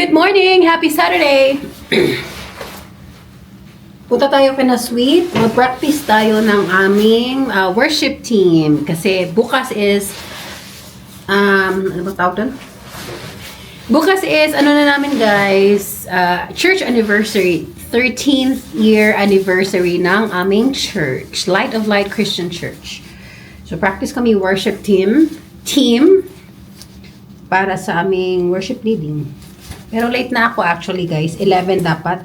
Good morning! Happy Saturday! Punta tayo kina Sweet. Mag-practice tayo ng aming worship team. Kasi bukas is, ano ba tawag doon? Bukas is, ano na namin guys, church anniversary. 13th year anniversary ng aming church. Light of Light Christian Church. So, practice kami worship team para sa aming worship leading. Pero late na ako actually guys. 11 dapat.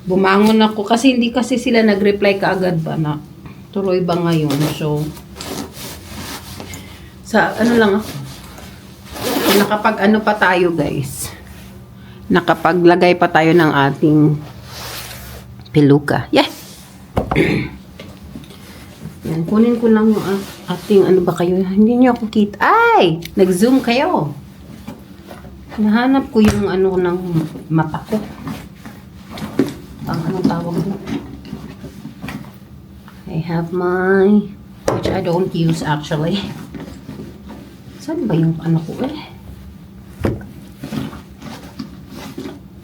Bumangon ako kasi hindi kasi sila nag-reply kaagad ba na tuloy ba ngayon. So, sa ano lang ako. Nakapag ano pa tayo guys. Nakapaglagay pa tayo ng ating peluka. Yeah! Yan, kunin ko lang yung ating ano ba kayo. Hindi niyo ako kita. Ay! Nag-zoom kayo. Nahanap ko yung ano ng mata ko. Ang anong tawag doon? I have my, which I don't use actually. Saan ba yung ano ko eh?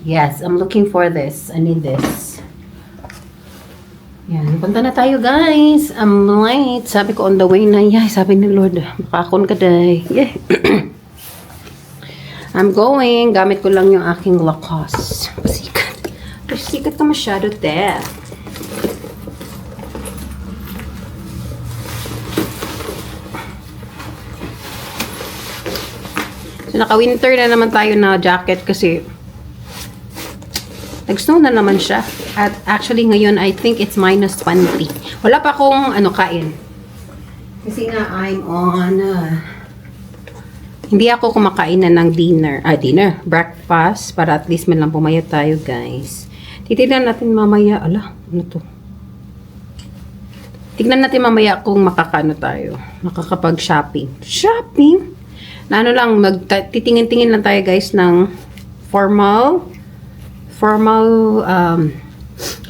Yes, I'm looking for this. I need this. Yan, punta na tayo guys. I'm late. Sabi ko on the way na. Yeah, sabi ni Lord, makakon ka day. Yeah. I'm going. Gamit ko lang yung aking Lacoste. Pasikat. Pasikat ka masyado, te. So, naka-winter na naman tayo na jacket kasi nag-snow na naman siya. At actually, ngayon, I think it's -20. Wala pa akong kain. Kasi nga, I'm on hindi ako kumakain na ng breakfast, para at least man lang pumayat tayo, guys. Titignan natin mamaya, ano to? Tignan natin mamaya kung makakano tayo. Makakapag-shopping. Shopping? Na ano lang, titingin-tingin lang tayo, guys, ng formal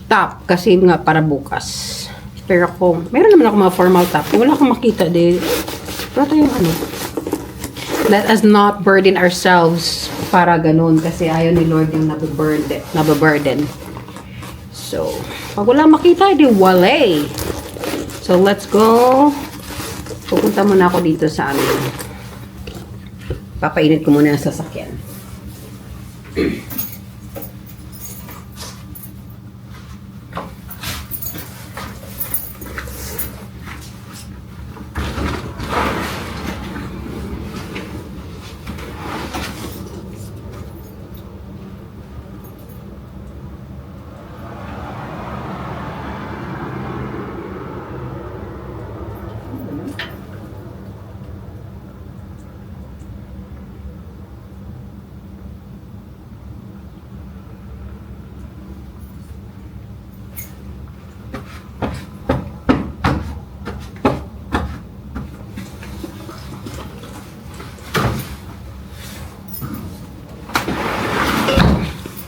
top, kasi nga para bukas. Pero meron naman ako mga formal top. Wala akong makita, wala tayong let us not burden ourselves para ganun. Kasi ayaw ni Lord yung nababurden. So, pag wala makita, wala. So, let's go. Pupunta muna ako dito sa amin. Papainit ko muna ang sasakyan.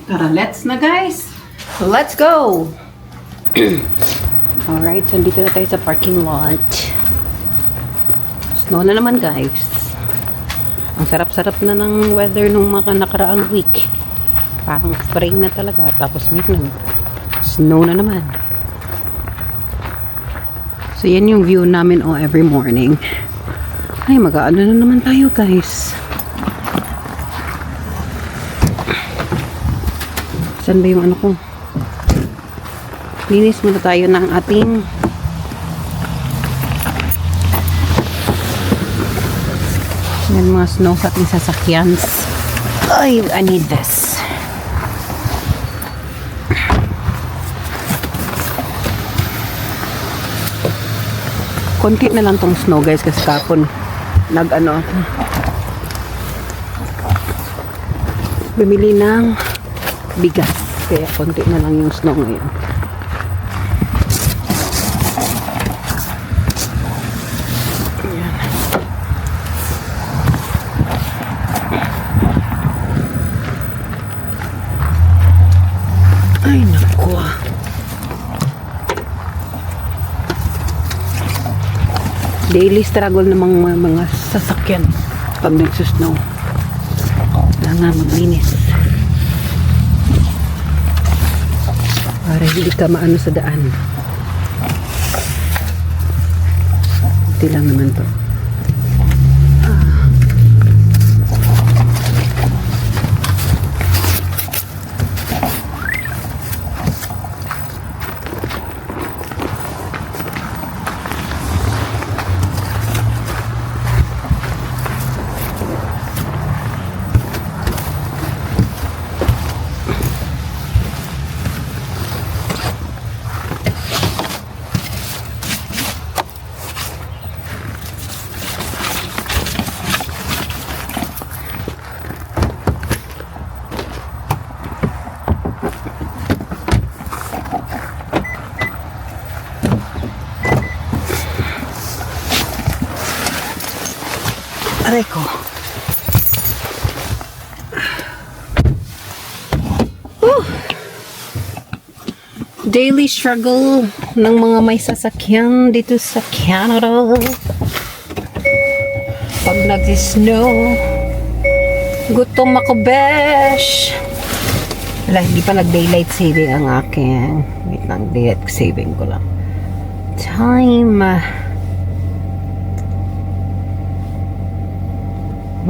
Tara, let's na guys. So, let's go. Alright, so dito na tayo sa parking lot. Snow na naman guys. Ang sarap-sarap na ng weather nung mga nakaraang week. Parang spring na talaga. Tapos may snow na naman. So, yan yung view namin every morning. Ay, mag-aano na naman tayo guys. Saan ba yung ano ko? Linis muna tayo ng ating yan mga snow sa ating sasakyan. Ay, I need this. Konti na lang tong snow guys kasi kapon ako. Bumili ng bigas. Kaya konti na lang yung snow ngayon. Ayan. Ay, naku. Daily struggle ng mga sasakyan pag nagsusnow. nga maglinis. Para hindi ka maano sa daan. Ito lang naman to. Aray ko. Daily struggle ng mga may sasakyan dito sa Canada. Pag nag-snow, gutom ako, besh. Wala, hindi pa nag-daylight saving ang akin. Wait lang, daylight saving ko lang. Time.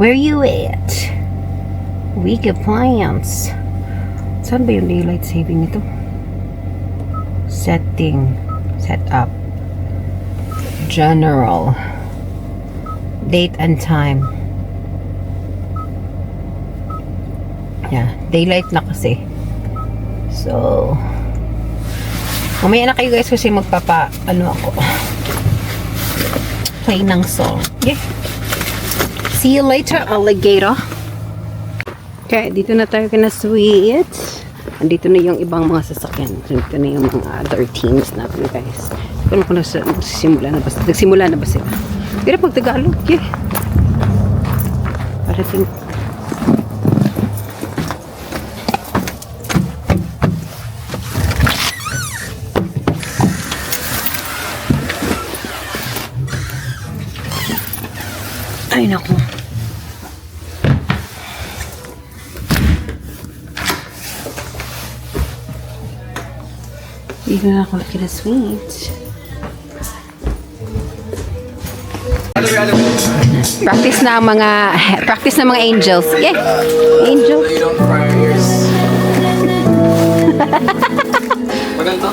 Where you at? Week appliance. Saan ba yung daylight saving ito? Setting. Setup. General. Date and time. Yeah, daylight na kasi. So, mamaya na kayo guys kasi ano ako. Play ng song. Yeah. See you later, alligator. Okay, dito na tayo kina Sweet. Andito na yung ibang mga sasakyan. Dito na yung mga other teams natin, guys. Kung nagsimula na ba sila? Pero pag Tagalog, yeah. Parating. Ay, naku. Dito na ako kina Sweet. Practice na mga angels. Yeah. Angels. Maganda.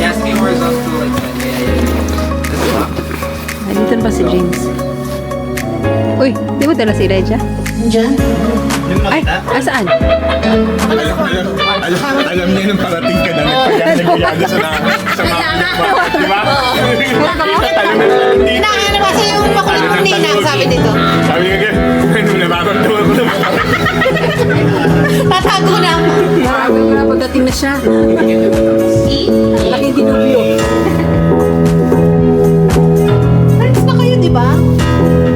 Yes, be horizontal like that. Yeah. Nandito na ba si James? Uy, di mo dala si Reja? Diyan? Ay, saan? Alam niya nung parating ka na nagpaganda sa di ba? Inaano kasi yung makulit mong ninang, sabi nito. Sabi nga nung nababagtawa ko naman. Tatago na ako. Marami ko na pagdating na siya. Laki dinubyo. Friends na kayo, di ba?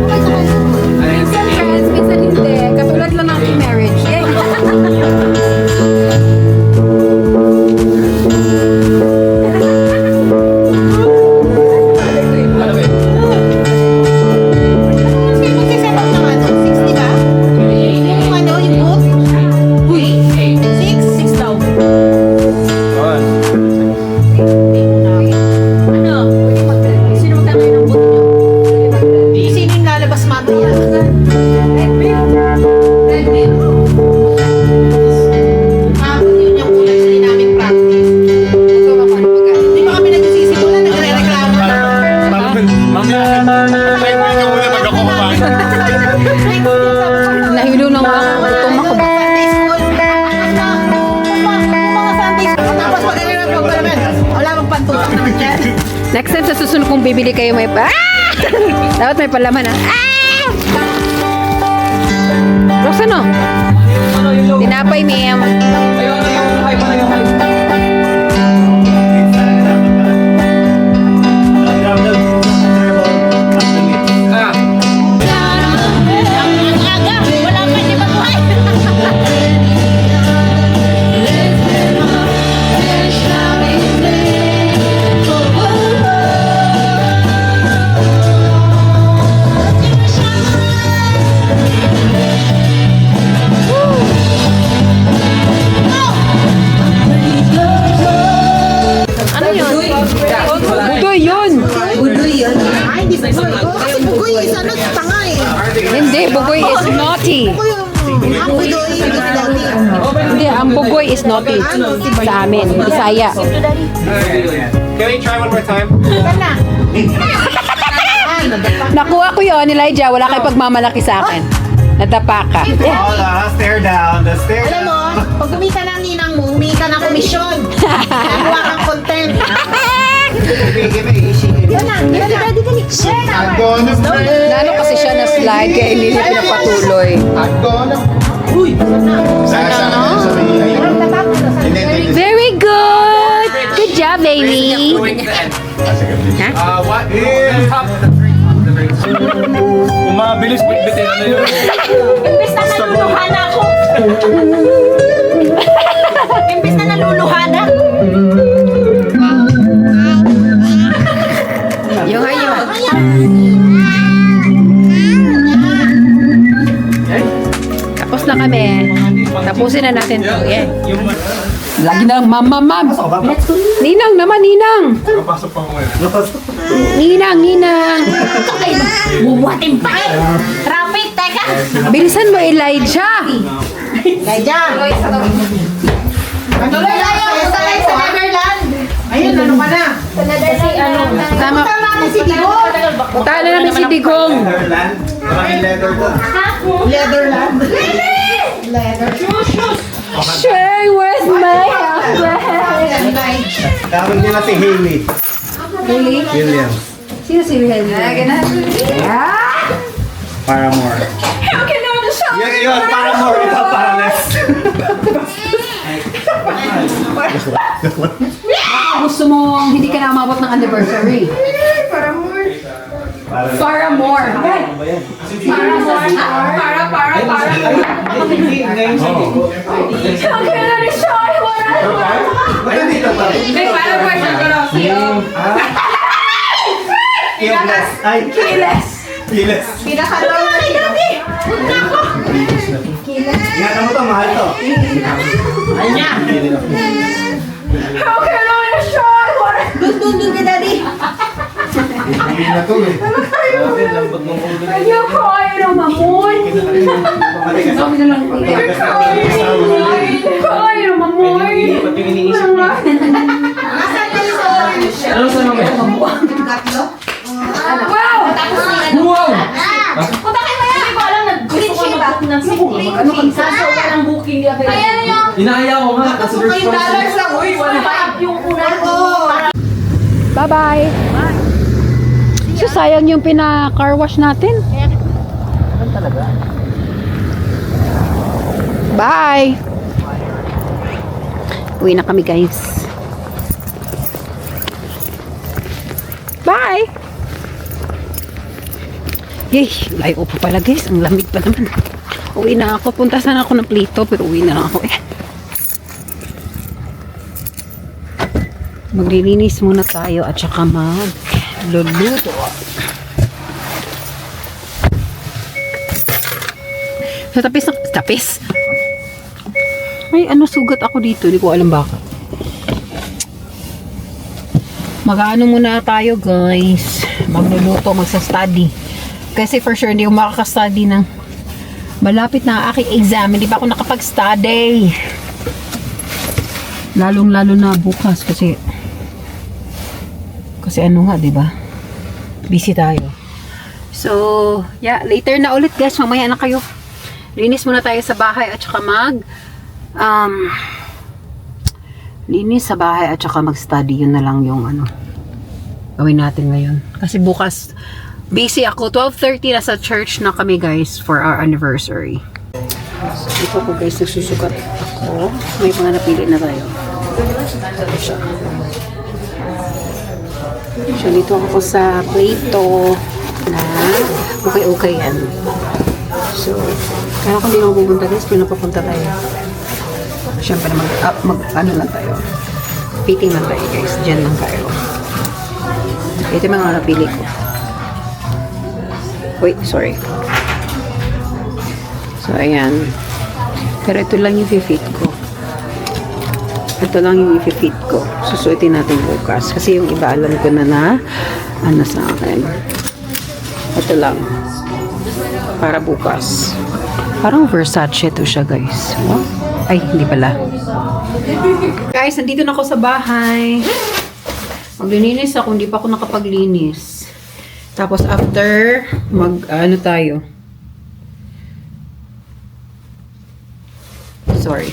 Okay na kayo. Minsan friends, minsan hindi. Katulad lang ng marriage. Nahilo na nga ako. Gutom ako ba? Next time sa susunod kong bibili kayo may dapat may palaman ha. Roxano, tinapay ma'am. Bugoy is ano, tanga eh. Hindi, bugoy is naughty. Ang bugoy is dati. Hindi, ang bugoy is naughty. Sa amin, Bisaya. Can we try one more time? Nakuha ko yun, Elijah. Wala kayo pagmamalaki sa akin. Nadapa ka. Hola, stare down, the stare Alam mo, pag kumita ng ninang mo, humingi ka ng komisyon. Nakuha kang content. Yun na, daddy, dali. Share na. I'm gonna pray. Nano kasi siya na slide kaya hindi niya pinapatuloy. I'm gonna... Sana, Very good! Good job, baby! Going to the end. Huh? What? The top of the drink. The drink. Umabilis, bitbitin na yun. Imbis na naluluhan ako. Imbis na naluluhan na. Yung ayun. Tapos na kami. Tapusin na natin to. Yeah. Lagi na lang, ma'am. Ninang naman, Ninang. Pasok pa ko ngayon. Ninang. Buwatin pa eh. Traffic, teka. Bilisan mo, Elijah. Kaya. Tuloy tayo. Punta tayo sa Netherlands. Ayun, ano ka na? Sa Netherlands. Tama. Punta natin si Digong. Punta na namin si Digong. Netherland? Maraming leather to. Netherland. Leather. Share with my husband. Tawag niya na si Hailey. Really? Williams. Sino si Wilhelm? Paramore. Yun, Paramore. Ikaw Parales. Gusto mo hindi ka na umabot ng anniversary? Paramore. Kiles. Ay, Kiles. Kiles. Pinakalaw na rin. Ingatan mo to, mahal to. Doon ka, daddy. Hindi na to eh. Ayoko, ayaw na mamoy. Sabi na lang. Ayaw na mamoy. Nasaan kayo sa orange? Ano sa mga? Tatlo? Wow! Wow! Punta kayo kaya. Hindi ko alam, nag-glitching ba? Nag-glitching. Ano kang saso? Walang booking. Kaya nyo. Inaaya ko nga. Kasi Kung dollars lang. Uy, 1.5 yung una ko. Bye-bye. So, sayang yung pina-car wash natin. Bye! Uwi na kami, guys. Bye! Yay! Layo pa pala, guys. Ang lamig pa naman. Uwi na ako. Punta sana ako ng Plito, pero uwi na lang ako eh. Maglilinis muna tayo at saka magluluto. So, tapis. May sugat ako dito. Hindi ko alam bakit. Mag-ano muna tayo, guys. Magluluto, magsa-study. Kasi for sure, hindi ko makaka-study ng malapit na ang aking exam. Hindi pa ako nakapag-study. Lalong-lalo na bukas kasi ano nga, 'di ba? Busy tayo. So, yeah, later na ulit, guys. Mamaya na kayo. Linis muna tayo sa bahay at saka linis sa bahay at saka mag-study. Yun na lang yung gawin natin ngayon. Kasi bukas busy ako. 12:30 na sa church na kami, guys, for our anniversary. So, ito po, guys, nagsusukat ako. May mga napili na tayo. So, dito ako sa Plito na okay yan. So, kaya kung di ako pupunta, guys, pinapapunta tayo. Siyempre, ano lang tayo. Fitting lang tayo, guys. Diyan lang tayo. Ito yung mga napili ko. Wait, sorry. So, ayan. Pero ito lang yung fit ko. Ito lang yung i-fit ko. Susuotin natin bukas. Kasi yung iba alam ko na sa akin. Ito lang. Para bukas. Parang Versace to siya, guys. Oh? Ay, hindi pala. Guys, nandito na ako sa bahay. Maglilinis ako, hindi pa ako nakapaglinis. Tapos after, ano tayo? Sorry.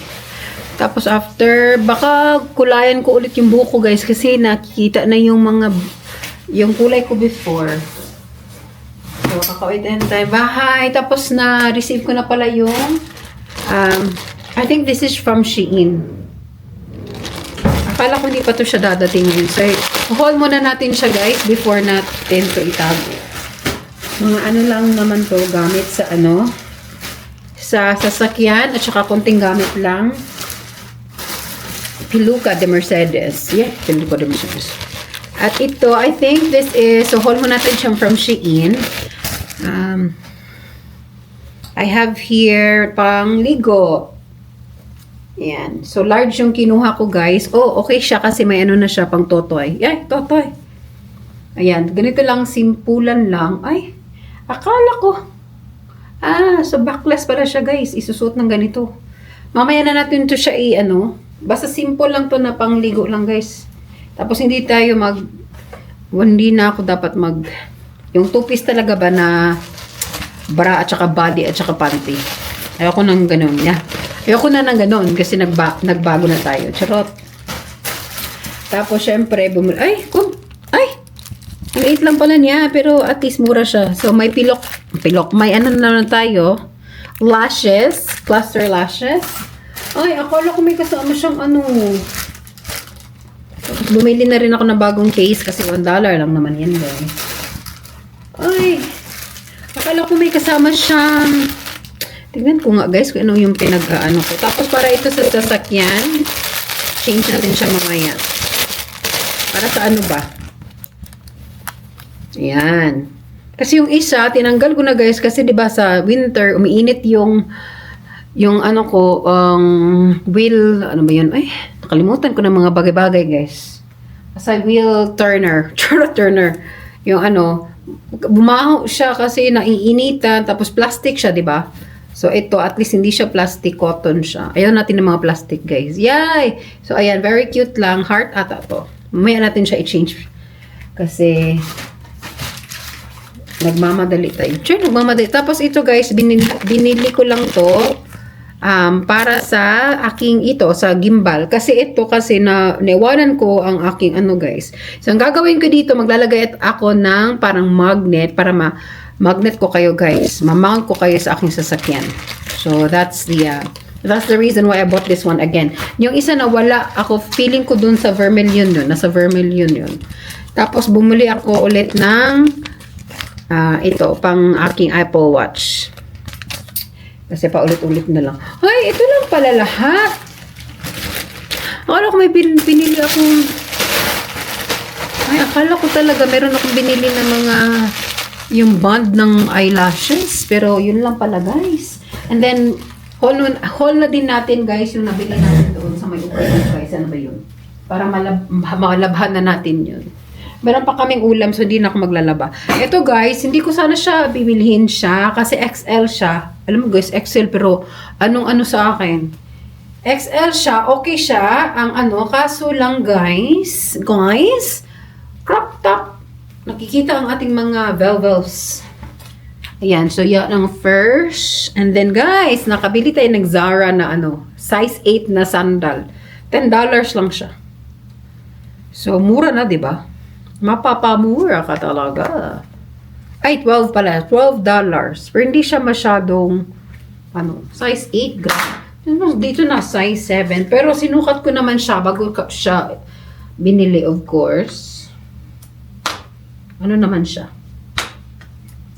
Tapos after, baka kulayan ko ulit yung buhok ko, guys, kasi nakikita na yung yung kulay ko before. So, kakawaitin tayo bahay. Tapos na-receive ko na pala yung, I think this is from Shein. Akala ko hindi pa to siya dadating ngayon. So, hold muna natin siya, guys, before natin to itago. Mga ano lang naman to, gamit sa sa sasakyan, at saka konting gamit lang. Peluca de Mercedes. Yeah, Peluca de Mercedes. At ito, I think this is, so hold muna natin siya from Shein. I have here pang ligo. Yan. So, large yung kinuha ko, guys. Oh, okay siya kasi may na siya pang totoy. Ay, totoy. Ayan. Ganito lang, simpulan lang. Ay, akala ko. So backless pala siya, guys. Isusuot ng ganito. Mamaya na natin to siya basta simple lang to na pangligo lang, guys. Tapos hindi na ako dapat yung two-piece talaga ba na bra at saka body at saka panty. Ayoko nang ganun. Yeah. Ayoko na ng ganun kasi nagbago na tayo. Charot. Tapos, syempre, ang liit lang pala niya, pero at least mura siya. So, may pilok. May na tayo. Lashes. Cluster lashes. Ay, akala ko may kasama siyang Bumili na rin ako ng bagong case kasi $1 lang naman yan, guys. Ay, akala ko may kasama siyang... Tignan ko nga, guys, kung ano yung pinag-ano ko. Tapos, para ito sa sasakyan, change natin siya mamaya. Para sa ano ba? Ayan. Kasi yung isa, tinanggal ko na, guys, kasi 'di ba sa winter, umiinit yung wheel, ano ba yun? Ay, nakalimutan ko ng mga bagay-bagay, guys. Sa wheel turner, turner. Yung bumaho siya kasi naiinitan, tapos plastic siya, 'di ba? So, ito, at least hindi siya plastic, cotton siya. Ayaw natin ng mga plastic, guys. Yay! So, ayan, very cute lang. Heart ata to. Mamaya natin siya i-change. Kasi, nagmamadali tayo. Sure, nagmamadali. Tapos, ito, guys, binili ko lang to para sa aking sa gimbal. Kasi ito, naiwanan ko ang aking guys. So, ang gagawin ko dito, maglalagay ako ng parang magnet para magnet ko kayo, guys. Mamount ko kayo sa aking sasakyan. So, that's the reason why I bought this one again. Yung isa na wala ako, feeling ko dun sa Vermilion yun. Nasa Vermilion yun. Tapos, bumili ako ulit ng ito, pang aking Apple Watch. Kasi paulit-ulit na lang. Ay, ito lang pala lahat. Akala ko may pinili akong... Ay, akala ko talaga meron akong binili ng mga... yung bond ng eyelashes. Pero, yun lang pala, guys. And then, haul na din natin, guys, yung nabili natin doon sa may upuan, guys. Ano ba yun? Para malabhan na natin yun. Meron pa kaming ulam, so hindi na ako maglalaba. Ito, guys, hindi ko sana siya bibilhin siya kasi XL siya. Alam mo, guys, XL, pero anong sa akin? XL siya, okay siya. Ang kaso lang, guys, crop top. Nakikita ang ating mga velvels. Ayan, so yan ang first. And then, guys, nakabili tayo ng Zara na size 8 na sandal. $10 lang siya. So, mura na, di ba? Mapapamura ka talaga. Ay, 12 pala. $12. Pero hindi siya masyadong, size 8, dito na, size 7. Pero sinukat ko naman siya bago siya binili, of course. Ano naman siya?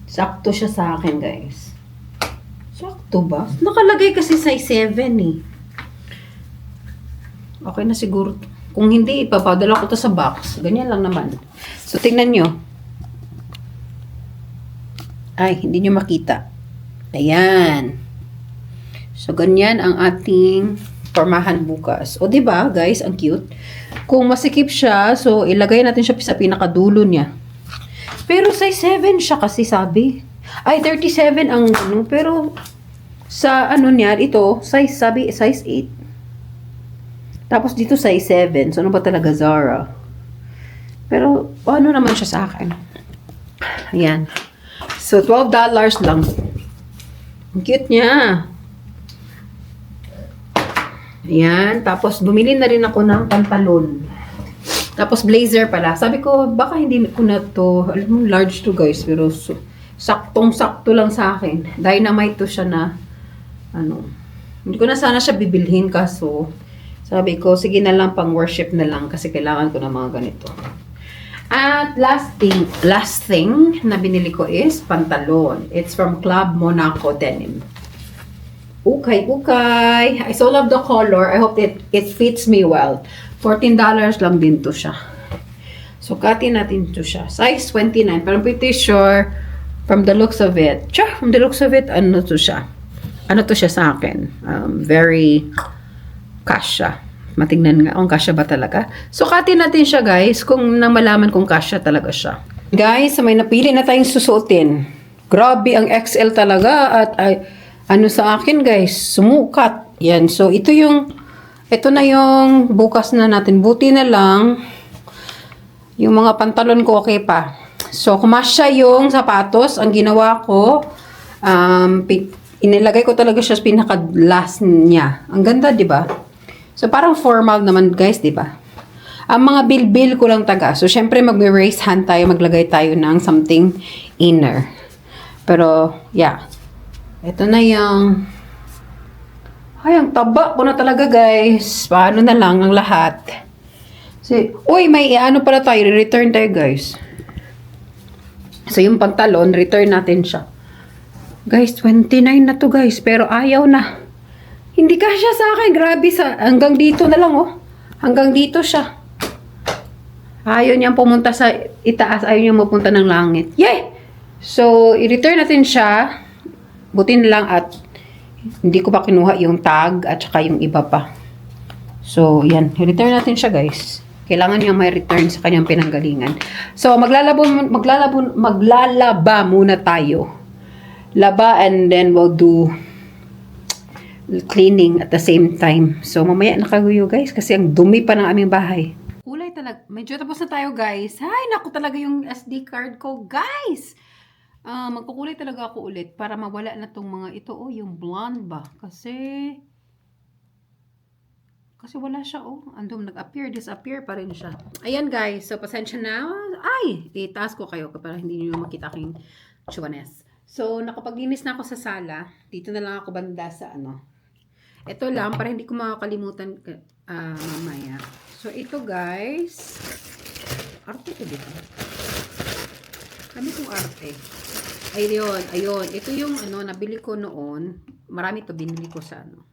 Sakto siya sa akin, guys. Sakto ba? Nakalagay kasi size 7 eh. Okay na siguro. Kung hindi, ipapadala ko to sa box. Ganyan lang naman. So, tingnan nyo. Ay, hindi nyo makita. Ayan. So, ganyan ang ating formahan bukas. O, diba, guys? Ang cute. Kung masikip siya, so, ilagay natin siya sa pinakadulo niya. Pero size 7 siya kasi sabi. Ay, 37 ang ano. Pero sa ano niya, ito, size sabi, size 8. Tapos dito size 7. So ano ba talaga Zara? Pero ano naman siya sa akin? Ayan. So $12 lang. Ang cute niya. Ayan. Tapos bumili na rin ako ng pantalon. Tapos blazer pala. Sabi ko, baka hindi ko na to. Alam mo, large to guys. Pero saktong-sakto lang sa akin. Dynamite to siya na, ano. Hindi ko na sana siya bibilhin kaso, sabi ko, sige na lang, pang worship na lang. Kasi kailangan ko ng mga ganito. At last thing na binili ko is pantalon. It's from Club Monaco Denim. Okay. I so love the color. I hope it fits me well. $14 lang din to siya. So, katin natin to siya. Size 29. Pero I'm pretty sure from the looks of it. From the looks of it, ano to siya? Ano to siya sa akin? Very kasya. Matingnan nga kung kasya ba talaga. So, katin natin siya guys kung nang malaman kung kasya talaga siya. Guys, may napili na tayong susuotin. Grabe ang XL talaga at ano sa akin guys, sumukat. Yan. So, ito na yung bukas na natin. Buti na lang yung mga pantalon ko okay pa. So, kumasya yung sapatos. Ang ginawa ko, inilagay ko talaga siya sa pinaka-last niya. Ang ganda, di ba? So, parang formal naman, guys, di ba? Ang mga bilbil ko lang taga. So, syempre, mag-raise hand tayo. Maglagay tayo ng something inner. Pero, yeah. Ito na yung... Ay, ang taba ko na talaga, guys. Paano na lang ang lahat. Uy, may ano pala tayo. Return tayo, guys. So, yung pantalon, return natin siya. Guys, 29 na to, guys. Pero ayaw na. Hindi kasya sa akin. Grabe hanggang dito na lang, oh. Hanggang dito siya. Ayaw niyang pumunta sa itaas. Ayaw niyang mapunta ng langit. Yay! So, i-return natin siya. Buti na lang at hindi ko pa kinuha yung tag at saka yung iba pa. So, yan. I-return natin siya, guys. Kailangan niya may return sa kanyang pinanggalingan. So, maglalaba muna tayo. Laba and then we'll do cleaning at the same time. So, mamaya nakaguyo, guys, kasi ang dumi pa ng aming bahay. Kulay talaga. Medyo tapos na tayo, guys. Ay, naku talaga yung SD card ko, guys! Magkukulay talaga ako ulit para mawala na tong mga ito. Oh, yung blonde ba? Kasi wala siya, oh. Andun, nag-appear, disappear pa rin siya. Ayan, guys. So, pasensya na. Ay! Itaas ko kayo para hindi nyo makita aking chuanes. So, nakapaglinis na ako sa sala. Dito na lang ako banda sa ano. Ito lang, para hindi ko makakalimutan mamaya. So, ito, guys. Arte ko dito. Kami kong arte. Ayun. Ito yung ano, nabili ko noon. Marami to binili ko sa ano.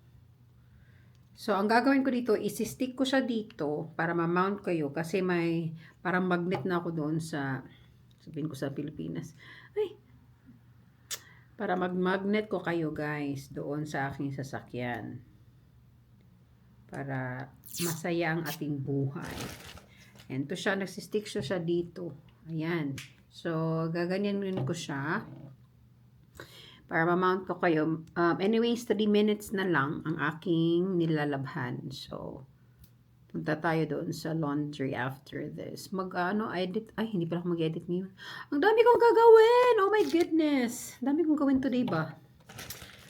So, ang gagawin ko dito, isi-stick ko siya dito para ma-mount kayo. Kasi may parang magnet na ako doon sa, sabihin ko sa Pilipinas. Ay! Para mag-magnet ko kayo, guys, doon sa aking sasakyan. Para masaya ang ating buhay. And to siya, nagsistick siya dito. Ayan. So, gaganyanin ko siya. Para ma-mount ko kayo. Anyways, 3 minutes na lang ang aking nilalabhan. So, punta tayo doon sa laundry after this. Edit. Ay, hindi pala ako mag-edit ngayon. Ang dami kong gagawin! Oh my goodness! Ang dami kong gawin today ba?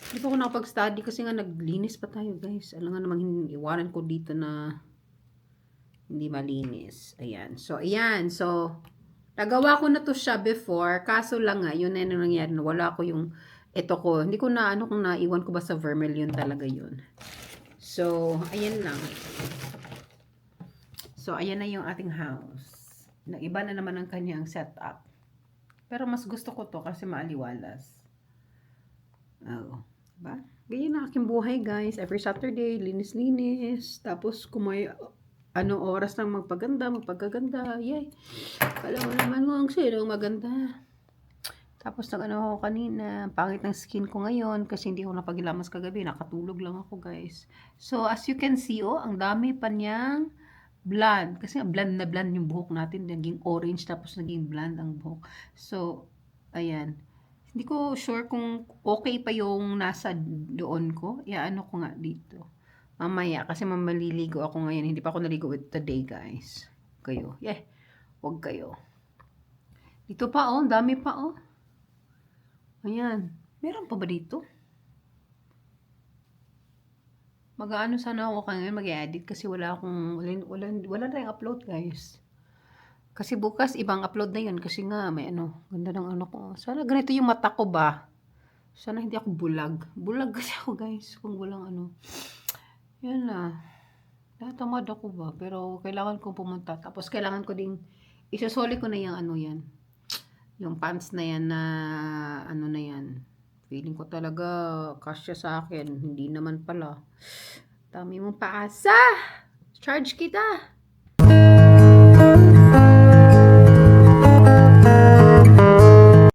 Hindi pa ako nakapag-study kasi nga naglinis pa tayo, guys. Alam nga namang iwanan ko dito na hindi malinis. Ayan. So, ayan. So, nagawa ko na to siya before. Kaso lang nga, yun na yung nangyari. Wala ko yung ito ko. Hindi ko na kung naiwan ko ba sa Vermilion talaga yun. So, ayan lang. So, ayan na yung ating house. Nag-iba na naman ang kanyang setup. Pero mas gusto ko to kasi maaliwalas. Oh, diba? Ganyan na aking buhay, guys. Every Saturday, linis-linis. Tapos, kung may oras lang magpagaganda. Yay! Kala mo naman kung sino maganda. Tapos, ako kanina. Pangit ng skin ko ngayon kasi hindi ko napagilamas kagabi. Nakatulog lang ako, guys. So, as you can see, ang dami pa niyang Bland. Kasi nga bland na bland yung buhok natin. Naging orange tapos naging bland ang buhok. So, ayan. Hindi ko sure kung okay pa yung nasa doon ko. Ano ko nga dito. Mamaya. Kasi mamaliligo ako ngayon. Hindi pa ako naligo with today, guys. Kayo. Huwag kayo. Dito pa, oh. Dami pa, oh. Ayan. Meron pa ba dito? Mag-ano sana ako ngayon, mag-edit kasi wala na tayong upload, guys. Kasi bukas ibang upload na yun kasi nga may ganda ng ano ko. Sana ganito yung mata ko ba? Sana hindi ako bulag. Bulag kasi ako, guys, kung walang Yan na. Natamad ako ba? Pero kailangan kong pumunta. Tapos kailangan ko ding isosoli ko na yung yan. Yung pants na yan na na yan. Feeling ko talaga kasya sa akin. Hindi naman pala. Dami mong paasa. Charge kita.